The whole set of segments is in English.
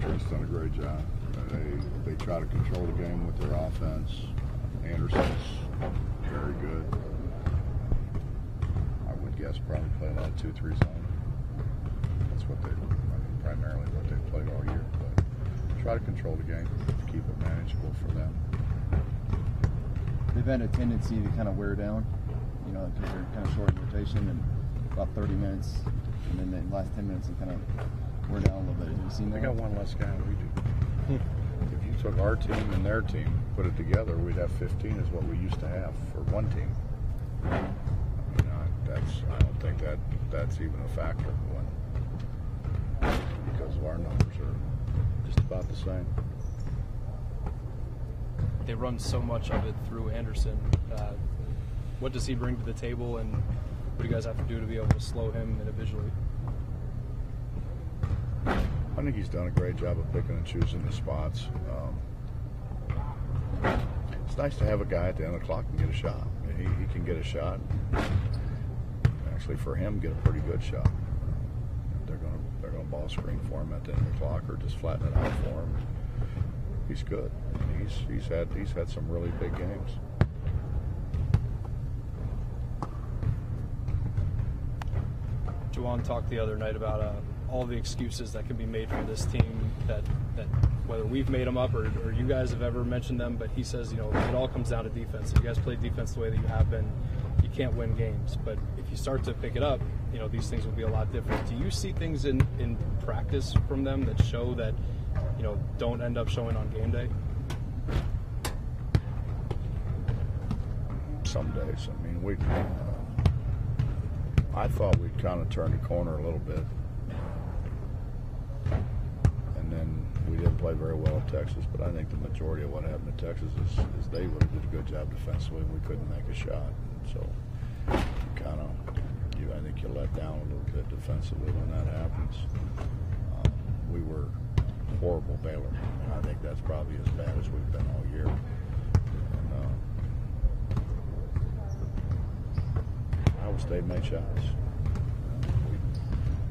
Trent's done a great job. They try to control the game with their offense. Anderson's very good. I would guess probably play a lot of 2-3 zone. That's what primarily what they've played all year. But try to control the game, keep it manageable for them. They've had a tendency to kind of wear down, because they're kind of short in rotation and about 30 minutes, and then the last 10 minutes they kind of wear down a little bit. Have you seen that? They got one less guy than we do. If you took our team and their team, put it together, we'd have 15 is what we used to have for one team. I don't think that's even a factor because our numbers are just about the same. They run so much of it through Anderson. What does he bring to the table, and what do you guys have to do to be able to slow him individually? I think he's done a great job of picking and choosing the spots. It's nice to have a guy at the end of the clock and get a shot. He can get a shot. Actually, for him, get a pretty good shot. They're gonna ball screen for him at the end of the clock, or just flatten it out for him. He's good. He's had some really big games. Juwan talked the other night about all the excuses that can be made for this team that whether we've made them up or you guys have ever mentioned them, but he says, it all comes down to defense. If you guys play defense the way that you have been, you can't win games. But if you start to pick it up, these things will be a lot different. Do you see things in practice from them that show that, don't end up showing on game day? Some days. I thought we'd kind of turned the corner a little bit. And then we didn't play very well in Texas, but I think the majority of what happened in Texas is they would have did a good job defensively and we couldn't make a shot. So I think you let down a little bit defensively when that happens. We were horrible Baylor. And I think that's probably as bad as we've been all year. And Iowa State made shots.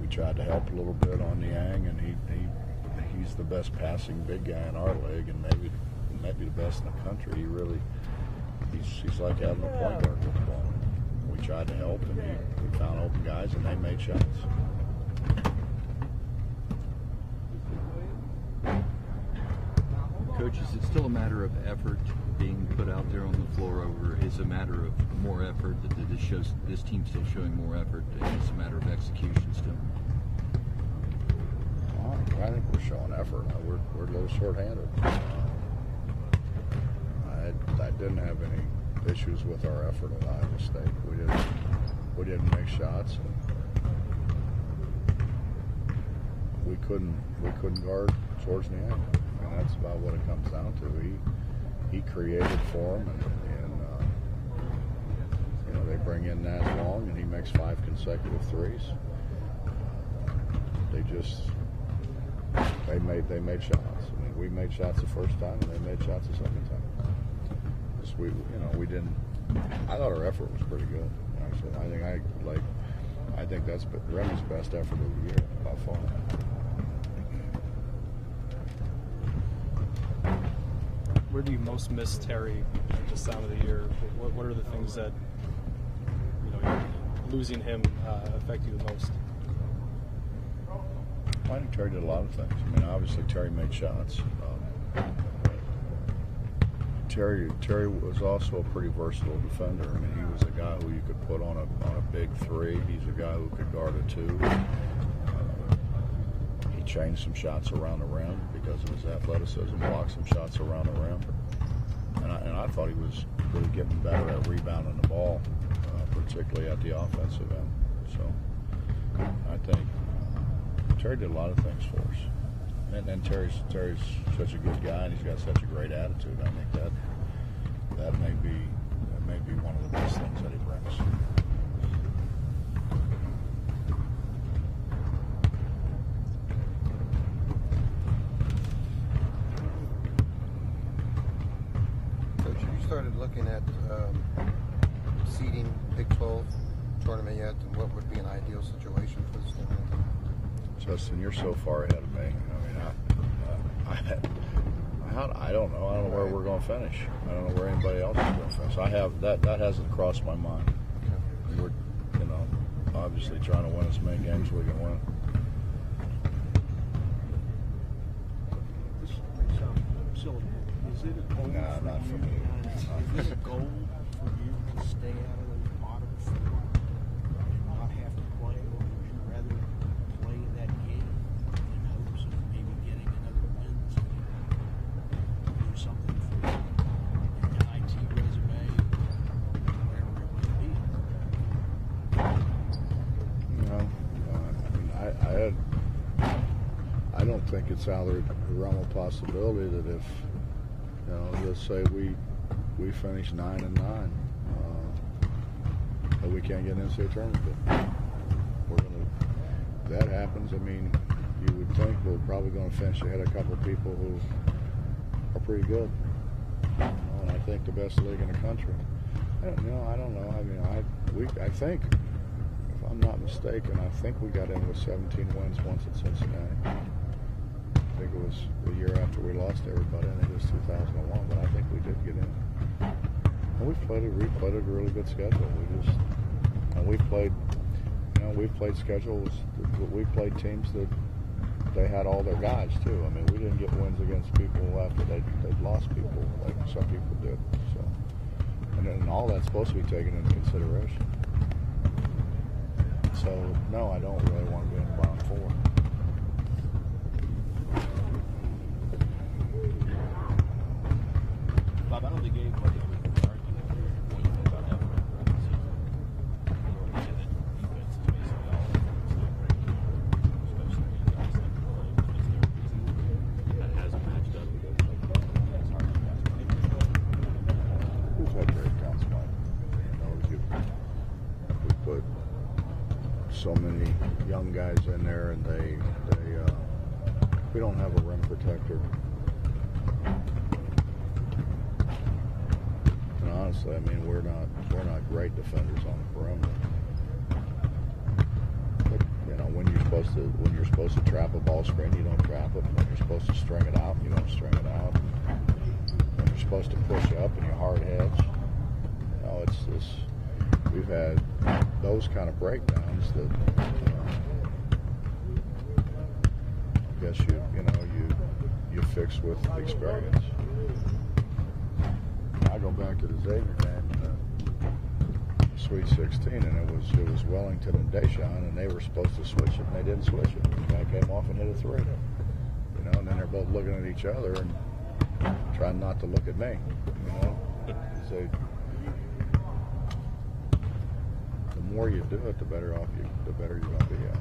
We tried to help a little bit on Niang, and he's the best passing big guy in our league, and maybe the best in the country. He's like having a point guard with the ball. We tried to help, and we found open guys, and they made shots. Coach, is it still a matter of effort being put out there on the floor, or is it a matter of more effort that this team's still showing more effort, and it's a matter of execution still? I think we're showing effort. We're a little short-handed. I didn't have any issues with our effort at Iowa State. We didn't make shots. We couldn't guard George Niang. And that's about what it comes down to. He created for them, and they bring in Nat Long, and he makes 5 consecutive threes. They made shots. We made shots the first time, and they made shots the second time. We didn't. I thought our effort was pretty good. Actually, I think that's Remy's best effort of the year by far. Where do you most miss Terry at this time of the year? What are the things that losing him affect you the most? I think Terry did a lot of things. Obviously Terry made shots. Terry was also a pretty versatile defender. He was a guy who you could put on a big 3. He's a guy who could guard a 2. He changed some shots around the rim because of his athleticism, blocked some shots around the rim. And I thought he was really getting better at rebounding the ball, particularly at the offensive end. So I think Terry did a lot of things for us. And Terry's such a good guy, and he's got such a great attitude. I think that may be one of the best things that he brings. Coach, have you started looking at seeding Big 12 tournament yet, and what would be an ideal situation for this tournament? Justin, you're so far ahead of me. I don't know. I don't know where we're going to finish. I don't know where anybody else is going to finish. I have that hasn't crossed my mind. We're, obviously trying to win as many games as we can win. This may sound silly. Is it a goal? Nah, not for me. Is it a goal for you to stay out of those bottom four and not have to play, or would you rather play that game in hopes of maybe getting another win this week? Do something for your NIT resume, wherever it might be. I don't think it's out of the realm of possibility that if, let's say we finish 9-9, that we can't get into the tournament. If that happens, I mean, you would think we're probably going to finish ahead of a couple of people who are pretty good. And I think the best league in the country. I don't know. I mean, I think, if I'm not mistaken, I think we got in with 17 wins once at Cincinnati. I think it was the year after we lost everybody. I think it was 2001, but I think we did get in. And we played a really good schedule. We've played schedules. We played teams that they had all their guys too. I mean, we didn't get wins against people after they'd lost people like some people did. So, and all that's supposed to be taken into consideration. So, no, I don't really want to be in the bottom four. Bob, I don't think anybody would argue that what you think about effort throughout the season. You already said that defense is basically all especially in guys like the play. Is there a reason that hasn't matched up? It's hard to pass by. We've had great counts, Mike. We put so many young guys in there, and we don't have a rim protector. And honestly, I mean, we're not great defenders on the perimeter. But when you're supposed to trap a ball screen, you don't trap it. When you're supposed to string it out, you don't string it out. When you're supposed to push up and you hard hedge, it's this. We've had those kind of breakdowns that I guess you fix with experience. I go back to the Xavier game, Sweet 16, and it was Wellington and Deshaun, and they were supposed to switch it, and they didn't switch it. The guy came off and hit a three. And then they're both looking at each other and trying not to look at me. So the more you do it, the better you're going to be at.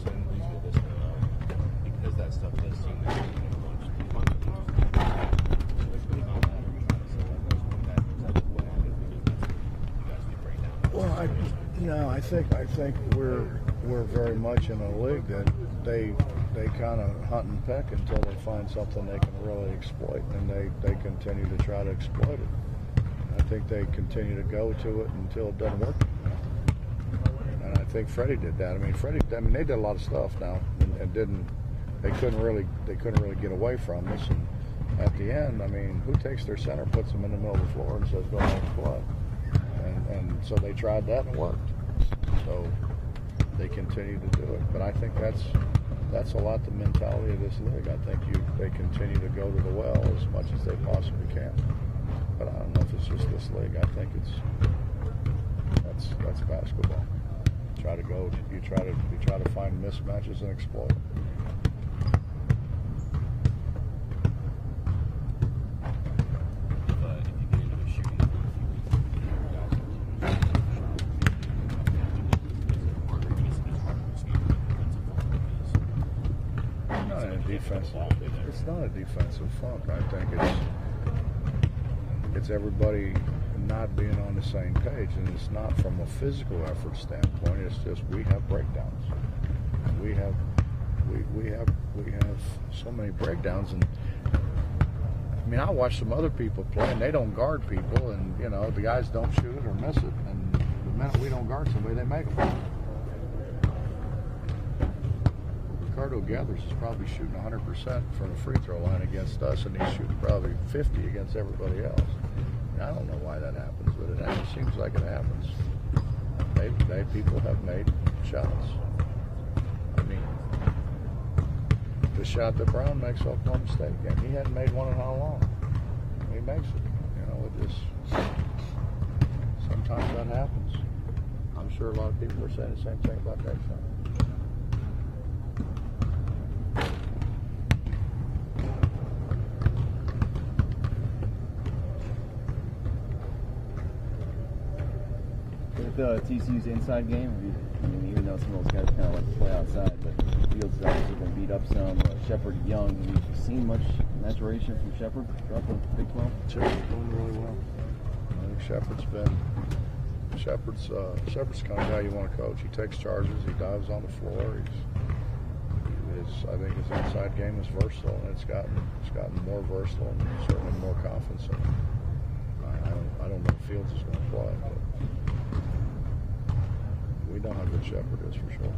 So it leads me to this, because that stuff does seem to be Well, I think we're very much in a league that they kind of hunt and peck until they find something they can really exploit, and they continue to try to exploit it. I think they continue to go to it until it doesn't work. And I think Freddie did that. I mean, they did a lot of stuff now, and they couldn't really get away from this. And at the end, I mean, who takes their center, puts them in the middle of the floor, and says, "Go ahead and play"? And so they tried that and it worked. So they continue to do it. But I think that's a lot the mentality of this league. I think they continue to go to the well as much as they possibly can. But I don't know if it's just this league. I think that's basketball. You try to find mismatches and exploit. It's not a defensive funk. I think it's everybody not being on the same page, and it's not from a physical effort standpoint. It's just we have breakdowns. We have so many breakdowns, and I mean, I watch some other people play, and they don't guard people, and the guys don't shoot it or miss it, and the minute we don't guard somebody, they make them. Ricardo Gathers is probably shooting 100% from the free throw line against us, and he's shooting probably 50 against everybody else. And I don't know why that happens, but it seems like it happens. People have made shots. I mean, the shot that Brown makes Oklahoma State game, he hadn't made one in how long? He makes it. You know, it just sometimes that happens. I'm sure a lot of people are saying the same thing about that shot. With TCU's inside game, I mean, even though some of those guys kind of like to play outside, but Fields has obviously been beat up some. Shepard Young, have you seen much maturation from Shepard throughout the Big 12? Shepard's doing really well. I think Shepard's the kind of guy you want to coach. He takes charges, he dives on the floor. I think his inside game is versatile, and it's gotten more versatile and certainly more confidence in him. I don't know if Fields is going to play, but we know how good Shepard is for sure.